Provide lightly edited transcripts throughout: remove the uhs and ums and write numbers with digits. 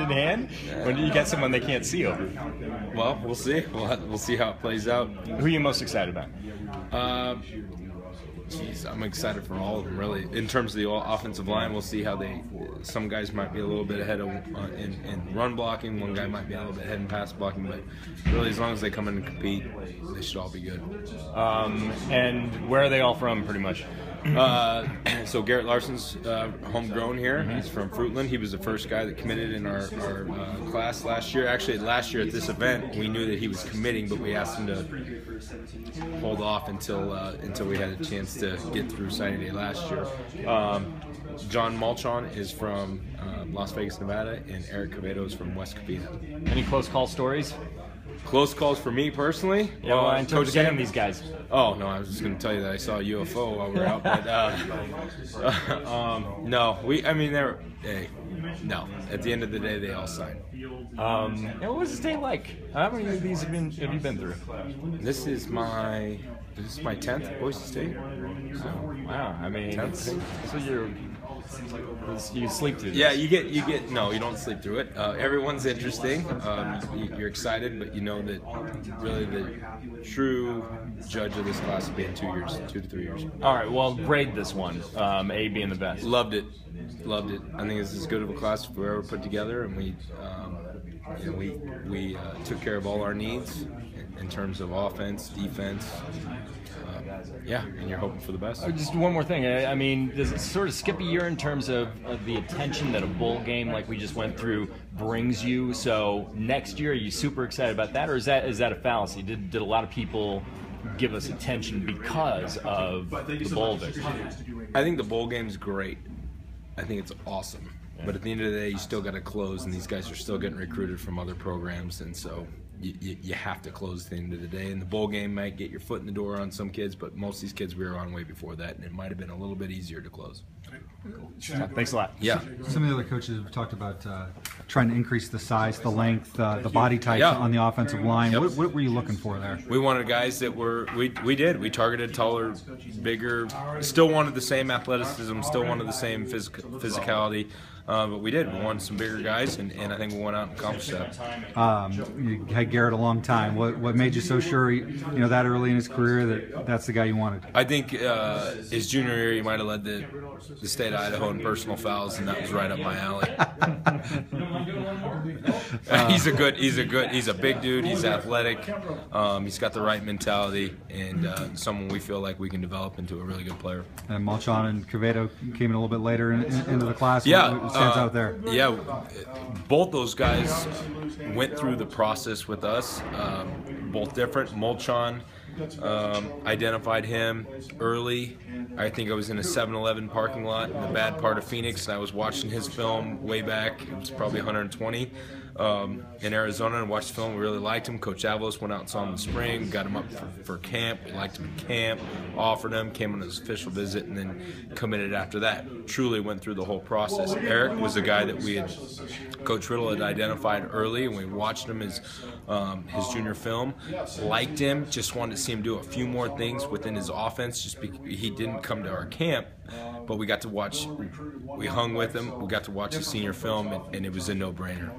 in hand? When do you get someone they can't see over? Well, we'll see. We'll see how it plays out. Who are you most excited about? I'm excited for all of them, really. In terms of the offensive line, we'll see how some guys might be a little bit ahead in run blocking. One guy might be a little bit ahead in pass blocking, but really, as long as they come in and compete, they should all be good. And where are they all from, pretty much? So Garrett Larson's homegrown here. He's from Fruitland. He was the first guy that committed in our class last year. Actually, last year at this event, we knew that he was committing, but we asked him to hold off until we had a chance to get through signing day last year. John Malchon is from Las Vegas, Nevada, and Eric Quevedo is from West Covina. Any close call stories? Close calls for me personally? Yeah, well, in terms of getting these guys. Oh, no, I was just going to tell you that I saw a UFO while we were out, but no, no. At the end of the day, they all signed. What was this day like? How many of these have you been through? This is my 10th at Boise State. So, wow, I mean, so you sleep through this. Yeah, you get no, you don't sleep through it. Everyone's interesting. You're excited, but you know that really the true judge of this class will be in 2 years, 2 to 3 years. All right, well, grade this one. A being the best. Loved it. I think it's as good of a class as we ever put together, and we took care of all our needs in terms of offense, defense. And you're hoping for the best. Just one more thing. I mean, does it sort of skip a year in terms of the attention that a bowl game like we just went through brings you? So next year, are you super excited about that, or is that a fallacy? Did a lot of people give us attention because of the bowl victory? I think the bowl game's great. I think it's awesome. But at the end of the day, you still got to close, and these guys are still getting recruited from other programs, and so you have to close at the end of the day. And the bowl game might get your foot in the door on some kids, but most of these kids we were on way before that, and it might have been a little bit easier to close. Thanks a lot. Yeah. Some of the other coaches have talked about trying to increase the size, the length, the body types on the offensive line. Yep. What were you looking for there? We wanted guys that we targeted taller, bigger, still wanted the same athleticism, still wanted the same physicality. But we wanted some bigger guys, and I think we went out and accomplished that. You had Garrett a long time. What made you so sure, that early in his career that's the guy you wanted? I think his junior year, he might have led the state of Idaho in personal fouls, and that was right up my alley. He's a big dude. He's athletic. He's got the right mentality, and someone we feel like we can develop into a really good player. And Malchon and Quevedo came in a little bit later into the class. Yeah. What stands out there? Yeah, both those guys went through the process with us, both different. Malchon identified him early. I think I was in a 7-Eleven parking lot in the bad part of Phoenix, and I was watching his film way back. It was probably 120 in Arizona, and watched the film. We really liked him. Coach Avalos went out and saw him in the spring, got him up for camp. We liked him in camp, offered him, came on his official visit, and then committed after that. Truly went through the whole process. Eric was a guy that Coach Riddle had identified early, and we watched him his junior film. Liked him, just wanted to see him do a few more things within his offense. Just because he didn't come to our camp, but we got to watch. We hung with him. We got to watch his senior film, and it was a no-brainer.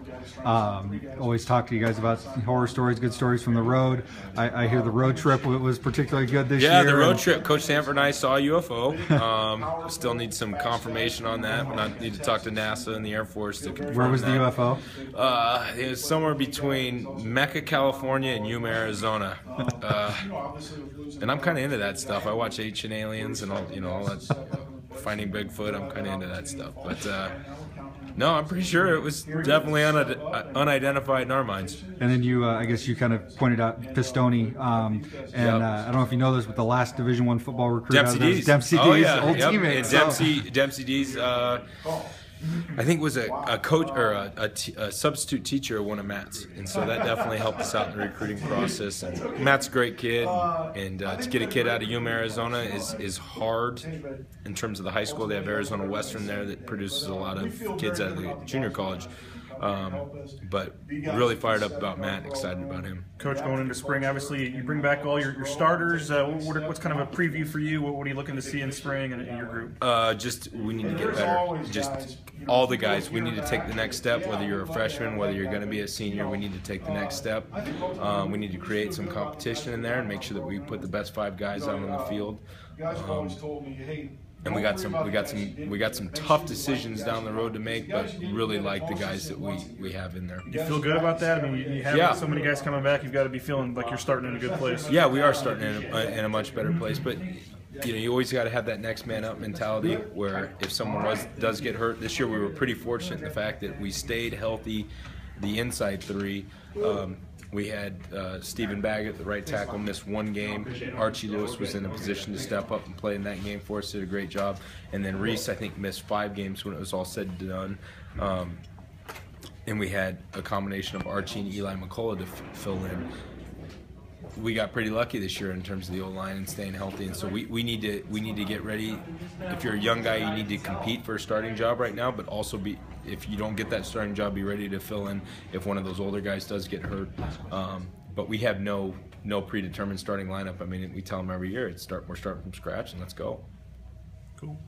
Always talk to you guys about horror stories, good stories from the road. I hear the road trip was particularly good this year. Yeah, the road trip. Coach Sanford and I saw a UFO. Still need some confirmation on that. I need to talk to NASA and the Air Force to confirm. Where was the UFO? It was somewhere between Mecca, California, and Yuma, Arizona. And I'm kind of into that stuff. I watch Ancient Aliens and all that. Finding Bigfoot. I'm kind of into that stuff. But no, I'm pretty sure it was definitely unidentified in our minds. And then I guess you kind of pointed out Pistone, I don't know if you know this, but the last Division I football recruit, Dempsey D's, old teammate. And Dempsey D's, I think was a coach or a substitute teacher at one of Matt's, and so that definitely helped us out in the recruiting process. And Matt's a great kid, and to get a kid out of Yuma, Arizona is hard in terms of the high school. They have Arizona Western there that produces a lot of kids out of the junior college. But really fired up about Matt and excited about him. Coach, going into spring, obviously you bring back all your starters. What's kind of a preview for you? What are you looking to see in spring and in your group? Just we need to get better. Just all the guys, we need to take the next step. Whether you're a freshman, whether you're going to be a senior, we need to take the next step. We need to create some competition in there and make sure that we put the best 5 guys out on the field. And we got some tough decisions down the road to make, but really like the guys that we have in there. You feel good about that? I mean, you have so many guys coming back. You've got to be feeling like you're starting in a good place. Yeah, we are starting in a much better place, but you always got to have that next man up mentality. Where if someone does get hurt, this year we were pretty fortunate in the fact that we stayed healthy. The inside 3. We had Stephen Baggett, the right tackle, missed 1 game. Archie Lewis was in a position to step up and play in that game for us, did a great job. And then Reese, I think, missed 5 games when it was all said and done. And we had a combination of Archie and Eli McCullough to fill in. We got pretty lucky this year in terms of the O-line and staying healthy, and so we need to get ready. If you're a young guy, you need to compete for a starting job right now, but also if you don't get that starting job, be ready to fill in if one of those older guys does get hurt. But we have no predetermined starting lineup. I mean, we tell them every year we're starting from scratch, and let's go. Cool.